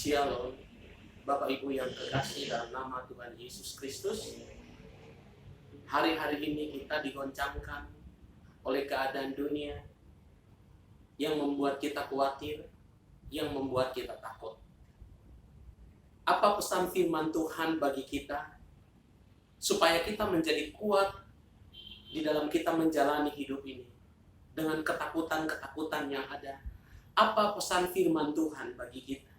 Shalom, Bapak Ibu yang terkasih dalam nama Tuhan Yesus Kristus. Hari-hari ini kita digoncangkan oleh keadaan dunia yang membuat kita khawatir, yang membuat kita takut. Apa pesan firman Tuhan bagi kita supaya kita menjadi kuat di dalam kita menjalani hidup ini dengan ketakutan-ketakutan yang ada? Apa pesan firman Tuhan bagi kita?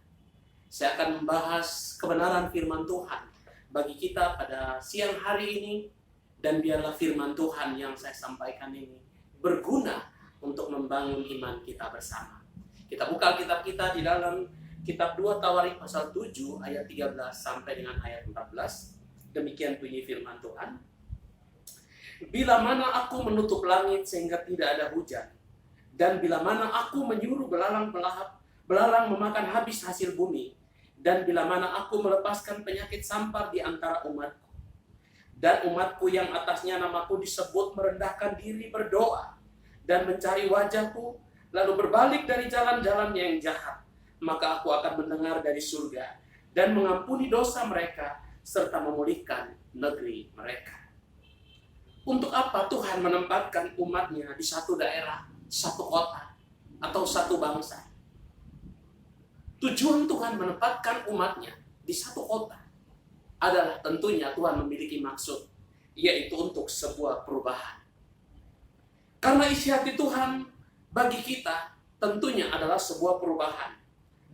Saya akan membahas kebenaran firman Tuhan bagi kita pada siang hari ini, dan biarlah firman Tuhan yang saya sampaikan ini berguna untuk membangun iman kita bersama. Kita buka kitab kita di dalam kitab 2 Tawarik pasal 7 ayat 13 sampai dengan ayat 14. Demikian bunyi firman Tuhan. Bila mana aku menutup langit sehingga tidak ada hujan, dan bila mana aku menyuruh belalang memakan habis hasil bumi, dan bila mana aku melepaskan penyakit sampar di antara umatku, dan umatku yang atasnya namaku disebut merendahkan diri berdoa, dan mencari wajahku, lalu berbalik dari jalan-jalannya yang jahat, maka aku akan mendengar dari surga, dan mengampuni dosa mereka, serta memulihkan negeri mereka. Untuk apa Tuhan menempatkan umatnya di satu daerah, satu kota, atau satu bangsa? Tujuan Tuhan menempatkan umatnya di satu kota adalah tentunya Tuhan memiliki maksud, yaitu untuk sebuah perubahan. Karena isi hati Tuhan bagi kita tentunya adalah sebuah perubahan.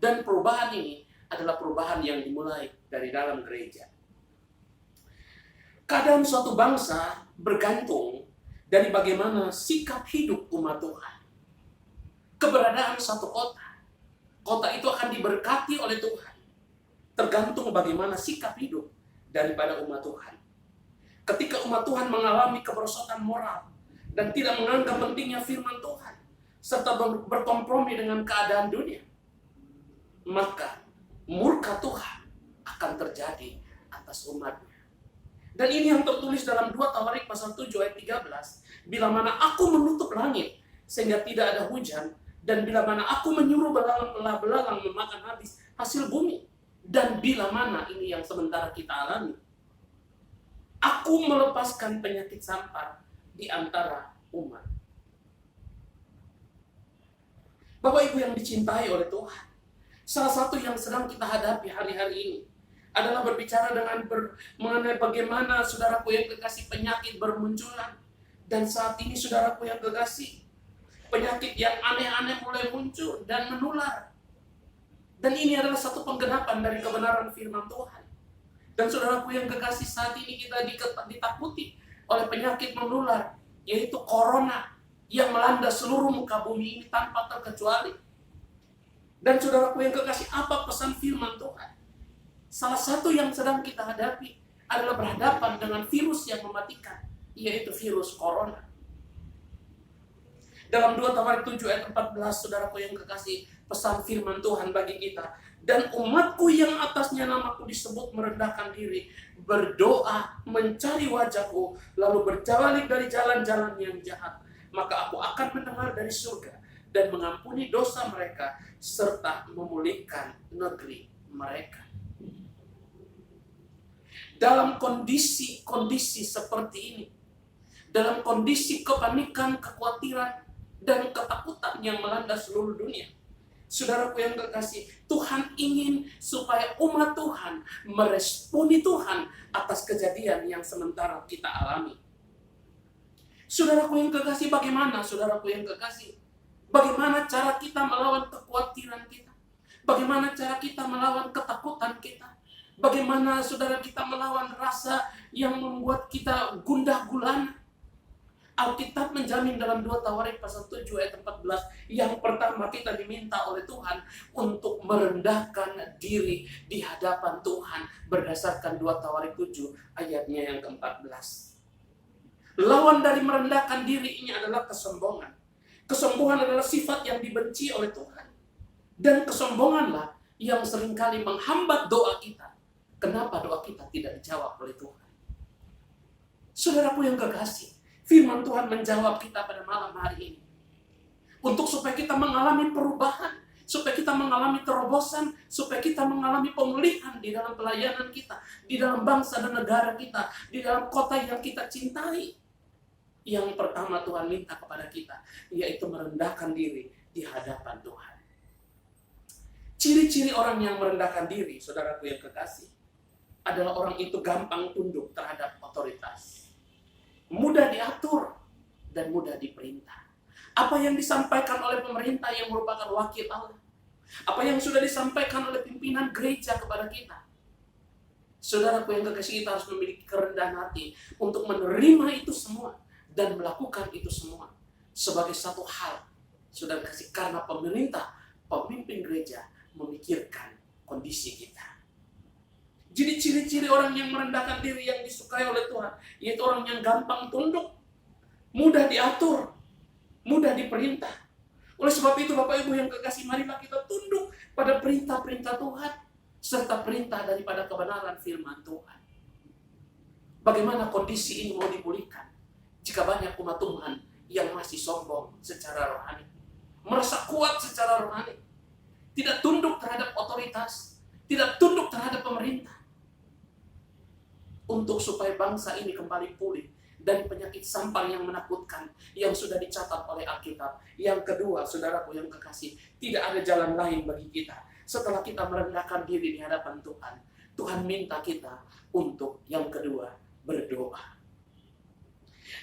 Dan perubahan ini adalah perubahan yang dimulai dari dalam gereja. Keadaan suatu bangsa bergantung dari bagaimana sikap hidup umat Tuhan. Keberadaan satu kota itu akan diberkati oleh Tuhan, tergantung bagaimana sikap hidup daripada umat Tuhan. Ketika umat Tuhan mengalami kemerosotan moral dan tidak menganggap pentingnya firman Tuhan, serta berkompromi dengan keadaan dunia, maka murka Tuhan akan terjadi atas umatnya. Dan ini yang tertulis dalam 2 Tawarik pasal 7 ayat 13. Bila mana aku menutup langit sehingga tidak ada hujan, dan bila mana aku menyuruh belalang memakan habis hasil bumi, dan bila mana ini yang sementara kita alami, aku melepaskan penyakit sampar di antara umat. Bapak Ibu yang dicintai oleh Tuhan, salah satu yang sedang kita hadapi hari-hari ini adalah berbicara mengenai bagaimana saudaraku yang kekasih penyakit bermunculan. Dan saat ini saudaraku yang kekasih, penyakit yang aneh-aneh mulai muncul dan menular. Dan ini adalah satu penggenapan dari kebenaran firman Tuhan. Dan saudaraku yang kekasih, saat ini kita ditakuti oleh penyakit menular, yaitu corona, yang melanda seluruh muka bumi ini tanpa terkecuali. Dan saudaraku yang kekasih, apa pesan firman Tuhan? Salah satu yang sedang kita hadapi adalah berhadapan dengan virus yang mematikan, yaitu virus corona. Dalam 2 Tawarik 7 ayat 14, saudaraku yang kekasih, pesan firman Tuhan bagi kita. Dan umatku yang atasnya namaku disebut merendahkan diri, berdoa, mencari wajahku, lalu berbalik dari jalan-jalan yang jahat, maka aku akan mendengar dari surga dan mengampuni dosa mereka, serta memulihkan negeri mereka. Dalam kondisi seperti ini, dalam kondisi kepanikan, kekhawatiran, dan ketakutan yang melanda seluruh dunia, saudaraku yang kekasih, Tuhan ingin supaya umat Tuhan meresponi Tuhan atas kejadian yang sementara kita alami. Saudaraku yang kekasih, bagaimana saudaraku yang kekasih? Bagaimana cara kita melawan kekhawatiran kita? Bagaimana cara kita melawan ketakutan kita? Bagaimana saudara kita melawan rasa yang membuat kita gundah gulana? Alkitab menjamin dalam 2 Tawarik pasal 7 ayat 14, yang pertama kita diminta oleh Tuhan untuk merendahkan diri di hadapan Tuhan berdasarkan 2 Tawarik 7 ayatnya yang ke-14. Lawan dari merendahkan diri ini adalah kesombongan. Kesombongan adalah sifat yang dibenci oleh Tuhan. Dan kesombonganlah yang seringkali menghambat doa kita. Kenapa doa kita tidak dijawab oleh Tuhan? Saudaraku yang kekasih, firman Tuhan menjawab kita pada malam hari ini. Untuk supaya kita mengalami perubahan supaya kita mengalami terobosan, supaya kita mengalami pemulihan di dalam pelayanan kita, di dalam bangsa dan negara kita, di dalam kota yang kita cintai. Yang pertama Tuhan minta kepada kita, yaitu merendahkan diri di hadapan Tuhan. Ciri-ciri orang yang merendahkan diri, saudaraku yang kekasih, adalah orang itu gampang tunduk terhadap otoritas, mudah diatur, dan mudah diperintah. Apa yang disampaikan oleh pemerintah yang merupakan wakil Allah, apa yang sudah disampaikan oleh pimpinan gereja kepada kita, saudaraku yang kekasih, kita harus memiliki kerendahan hati untuk menerima itu semua dan melakukan itu semua sebagai satu hal, saudara kasih, karena pemerintah, pemimpin gereja memikirkan kondisi kita. Jadi ciri-ciri orang yang merendahkan diri yang disukai oleh Tuhan, yaitu orang yang gampang tunduk, mudah diatur, mudah diperintah. Oleh sebab itu Bapak Ibu yang kekasih, marilah kita tunduk pada perintah-perintah Tuhan, serta perintah daripada kebenaran firman Tuhan. Bagaimana kondisi ini mau dipulihkan jika banyak umat Tuhan yang masih sombong secara rohani, merasa kuat secara rohani, tidak tunduk terhadap otoritas, tidak tunduk terhadap pemerintah. Untuk supaya bangsa ini kembali pulih dari penyakit sampar yang menakutkan yang sudah dicatat oleh Alkitab. Yang kedua, saudaraku yang kekasih, tidak ada jalan lain bagi kita setelah kita merendahkan diri di hadapan Tuhan. Tuhan minta kita untuk yang kedua, berdoa.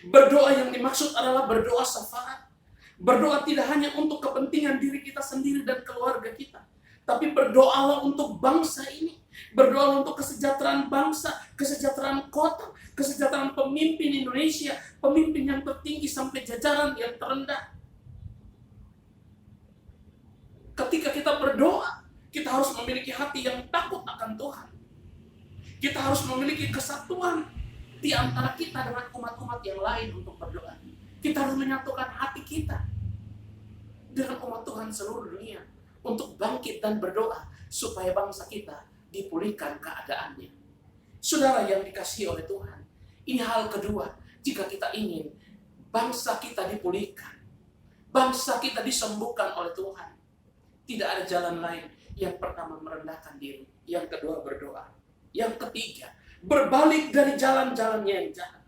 Berdoa yang dimaksud adalah berdoa syafaat. Berdoa tidak hanya untuk kepentingan diri kita sendiri dan keluarga kita, tapi berdoalah untuk bangsa ini. Berdoa untuk kesejahteraan bangsa, kesejahteraan kota, kesejahteraan pemimpin Indonesia, pemimpin yang tertinggi sampai jajaran yang terendah. Ketika kita berdoa, kita harus memiliki hati yang takut akan Tuhan. Kita harus memiliki kesatuan di antara kita dengan umat-umat yang lain untuk berdoa. Kita harus menyatukan hati kita dengan umat Tuhan seluruh dunia untuk bangkit dan berdoa supaya bangsa kita dipulihkan keadaannya. Saudara yang dikasihi oleh Tuhan, ini hal kedua, jika kita ingin bangsa kita dipulihkan, bangsa kita disembuhkan oleh Tuhan, tidak ada jalan lain. Yang pertama, merendahkan diri. Yang kedua, berdoa. Yang ketiga, berbalik dari jalan-jalannya yang jahat.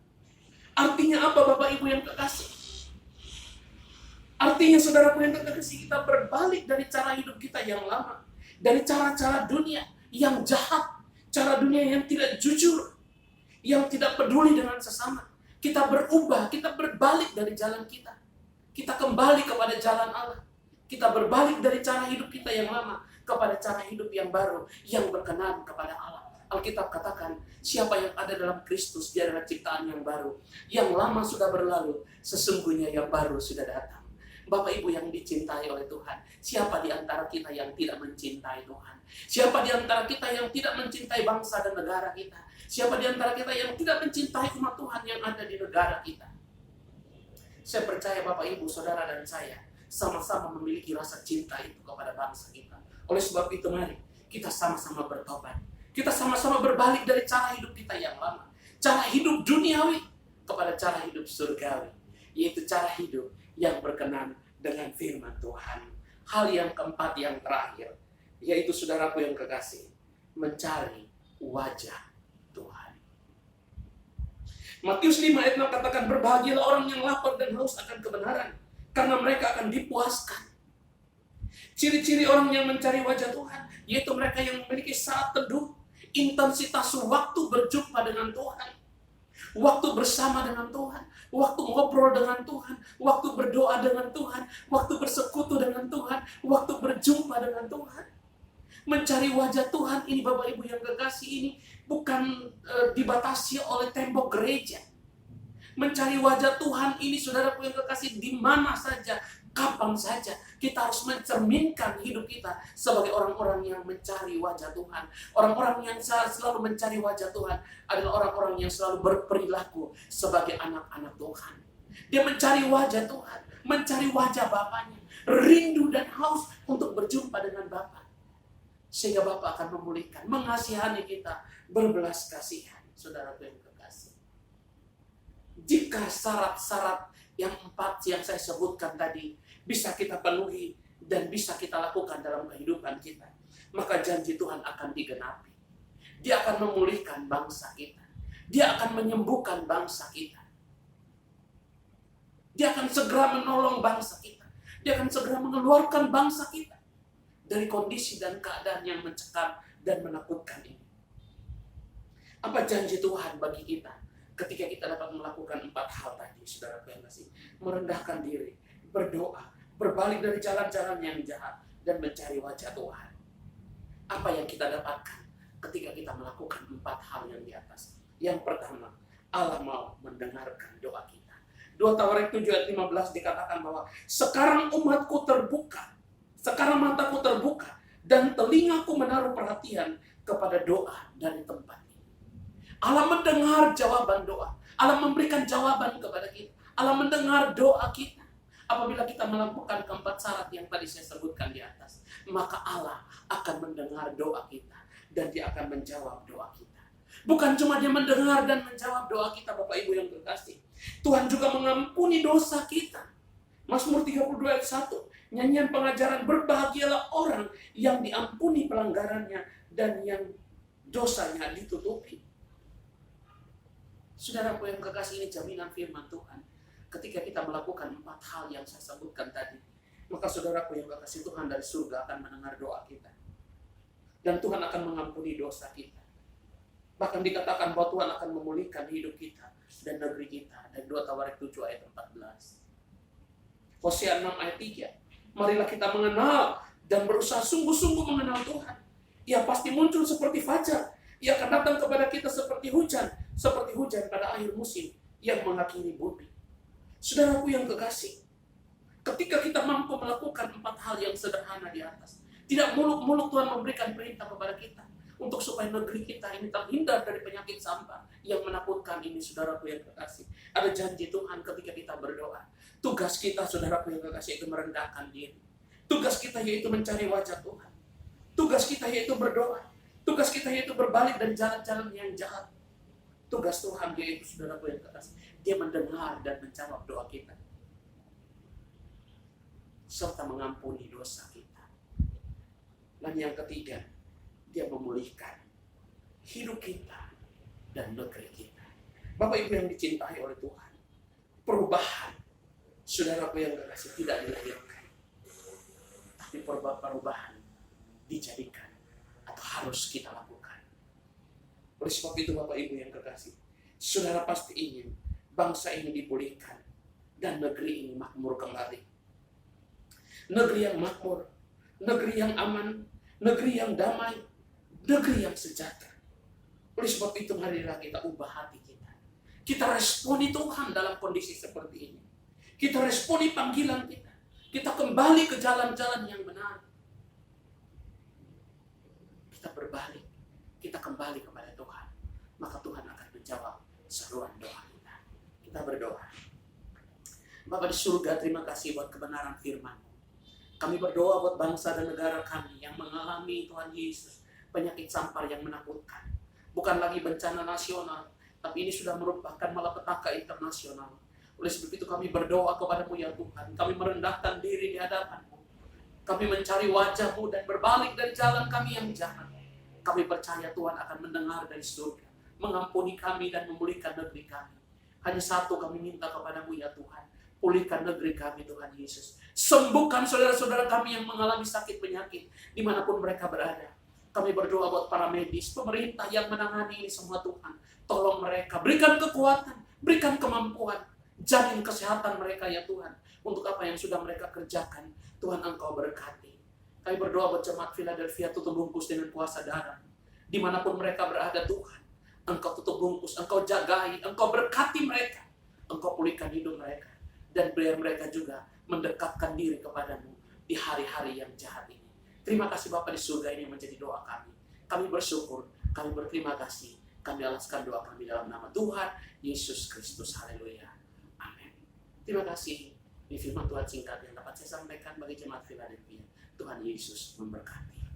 Artinya apa Bapak Ibu yang kekasih? Artinya saudaraku yang kekasih, kita berbalik dari cara hidup kita yang lama, dari cara-cara dunia yang jahat, cara dunia yang tidak jujur, yang tidak peduli dengan sesama. Kita berubah, kita berbalik dari jalan kita. Kita kembali kepada jalan Allah. Kita berbalik dari cara hidup kita yang lama kepada cara hidup yang baru, yang berkenan kepada Allah. Alkitab katakan, siapa yang ada dalam Kristus, dia adalah ciptaan yang baru. Yang lama sudah berlalu, sesungguhnya yang baru sudah datang. Bapak Ibu yang dicintai oleh Tuhan, siapa di antara kita yang tidak mencintai Tuhan? Siapa di antara kita yang tidak mencintai bangsa dan negara kita? Siapa di antara kita yang tidak mencintai umat Tuhan yang ada di negara kita? Saya percaya Bapak Ibu, Saudara dan saya sama-sama memiliki rasa cinta itu kepada bangsa kita. Oleh sebab itu mari kita sama-sama bertobat. Kita sama-sama berbalik dari cara hidup kita yang lama, cara hidup duniawi kepada cara hidup surgawi, yaitu cara hidup yang berkenan dengan firman Tuhan. Hal yang keempat, yang terakhir, yaitu saudaraku yang kekasih, mencari wajah Tuhan. Matius 5 ayat 6 katakan, berbahagialah orang yang lapar dan haus akan kebenaran, karena mereka akan dipuaskan. Ciri-ciri orang yang mencari wajah Tuhan, yaitu mereka yang memiliki saat teduh, intensitas waktu berjumpa dengan Tuhan, waktu bersama dengan Tuhan, waktu ngobrol dengan Tuhan, waktu berdoa dengan Tuhan, waktu bersekutu dengan Tuhan, waktu berjumpa dengan Tuhan. Mencari wajah Tuhan ini Bapak Ibu yang kekasih, ini bukan dibatasi oleh tembok gereja. Mencari wajah Tuhan ini saudaraku yang kekasih, di mana saja, kapan saja, kita harus mencerminkan hidup kita sebagai orang-orang yang mencari wajah Tuhan. Orang-orang yang selalu mencari wajah Tuhan adalah orang-orang yang selalu berperilaku sebagai anak-anak Tuhan. Dia mencari wajah Tuhan, mencari wajah Bapaknya, rindu dan haus untuk berjumpa dengan Bapa. Sehingga Bapa akan memulihkan, mengasihani kita, berbelas kasihan, saudara yang kekasih. Jika syarat-syarat yang 4 yang saya sebutkan tadi bisa kita penuhi, dan bisa kita lakukan dalam kehidupan kita, maka janji Tuhan akan digenapi. Dia akan memulihkan bangsa kita. Dia akan menyembuhkan bangsa kita. Dia akan segera menolong bangsa kita. Dia akan segera mengeluarkan bangsa kita dari kondisi dan keadaan yang mencekam dan menakutkan ini. Apa janji Tuhan bagi kita ketika kita dapat melakukan 4 hal tadi, saudara yang kasih? Merendahkan diri, berdoa, berbalik dari jalan-jalan yang jahat, dan mencari wajah Tuhan. Apa yang kita dapatkan ketika kita melakukan 4 hal yang di atas? Yang pertama, Allah mau mendengarkan doa kita. 2 Tawarik 7 ayat 15 dikatakan bahwa sekarang umatku terbuka, sekarang mataku terbuka, dan telingaku menaruh perhatian kepada doa dari tempat ini. Allah mendengar jawaban doa. Allah memberikan jawaban kepada kita. Allah mendengar doa kita. Apabila kita melakukan keempat syarat yang tadi saya sebutkan di atas, maka Allah akan mendengar doa kita dan Dia akan menjawab doa kita. Bukan cuma Dia mendengar dan menjawab doa kita, Bapak Ibu yang terkasih, Tuhan juga mengampuni dosa kita. Mazmur 32 ayat 1, nyanyian pengajaran, berbahagialah orang yang diampuni pelanggarannya dan yang dosanya ditutupi. Saudaraku yang kekasih, ini jaminan firman Tuhan. Ketika kita melakukan 4 hal yang saya sebutkan tadi, maka saudaraku yang kekasih, Tuhan dari surga akan mendengar doa kita. Dan Tuhan akan mengampuni dosa kita. Bahkan dikatakan bahwa Tuhan akan memulihkan hidup kita dan negeri kita. Dan 2 Tawarik 7 ayat 14. Hosea 6 ayat 3. Marilah kita mengenal dan berusaha sungguh-sungguh mengenal Tuhan. Ia pasti muncul seperti fajar. Ia akan datang kepada kita seperti hujan pada akhir musim yang mengakhiri bumi. Saudaraku yang kekasih, ketika kita mampu melakukan 4 hal yang sederhana di atas, tidak muluk-muluk Tuhan memberikan perintah kepada kita untuk supaya negeri kita ini terhindar dari penyakit sampah yang menakutkan ini, saudaraku yang kekasih. Ada janji Tuhan ketika kita berdoa. Tugas kita, saudaraku yang kekasih, itu merendahkan diri. Tugas kita yaitu mencari wajah Tuhan. Tugas kita yaitu berdoa. Tugas kita yaitu berbalik dari jalan-jalan yang jahat. Tugas Tuhan yaitu, saudaraku yang kekasih, Dia mendengar dan menjawab doa kita, serta mengampuni dosa kita. Dan yang ketiga, Dia memulihkan hidup kita dan negeri kita. Bapak Ibu yang dicintai oleh Tuhan, perubahan, saudaraku yang kekasih, tidak dilahirkan, tapi perubahan dijadikan atau harus kita lakukan. Oleh sebab itu, Bapak Ibu yang kekasih, saudara pasti ingin bangsa ini dipulihkan dan negeri ini makmur kembali. Negeri yang makmur, negeri yang aman, negeri yang damai, negeri yang sejahtera. Oleh sebab itu, marilah kita ubah hati kita. Kita responi Tuhan dalam kondisi seperti ini. Kita responi panggilan kita. Kita kembali ke jalan-jalan yang benar. Kita berbalik. Kita kembali kepada Tuhan. Maka Tuhan akan menjawab seruan doa kita. Kita berdoa. Bapa di surga, terima kasih buat kebenaran firman. Kami berdoa buat bangsa dan negara kami yang mengalami, Tuhan Yesus, penyakit sampar yang menakutkan. Bukan lagi bencana nasional, tapi ini sudah merupakan malapetaka internasional. Oleh sebab itu kami berdoa kepada-Mu ya Tuhan. Kami merendahkan diri di hadapan-Mu. Kami mencari wajah-Mu dan berbalik dari jalan kami yang jahat. Kami percaya Tuhan akan mendengar dari surga, mengampuni kami dan memulihkan negeri kami. Hanya satu kami minta kepada-Mu ya Tuhan. Pulihkan negeri kami, Tuhan Yesus. Sembuhkan saudara-saudara kami yang mengalami sakit penyakit dimanapun mereka berada. Kami berdoa buat para medis, pemerintah yang menangani ini semua, Tuhan. Tolong mereka, berikan kekuatan, berikan kemampuan, jamin kesehatan mereka ya Tuhan. Untuk apa yang sudah mereka kerjakan, Tuhan Engkau berkati. Kami berdoa buat jemaat Philadelphia, tutup bungkus dengan kuasa darah. Dimanapun mereka berada, Tuhan, Engkau tutup bungkus, Engkau jagai, Engkau berkati mereka. Engkau pulihkan hidup mereka. Dan biar mereka juga mendekatkan diri kepadamu di hari-hari yang jahat ini. Terima kasih Bapa di surga, ini menjadi doa kami. Kami bersyukur, kami berterima kasih. Kami alaskan doa kami dalam nama Tuhan Yesus Kristus. Haleluya. Amin. Terima kasih. Ini firman Tuhan singkat yang dapat saya sampaikan bagi jemaat Philadelphia. Tuhan Yesus memberkati.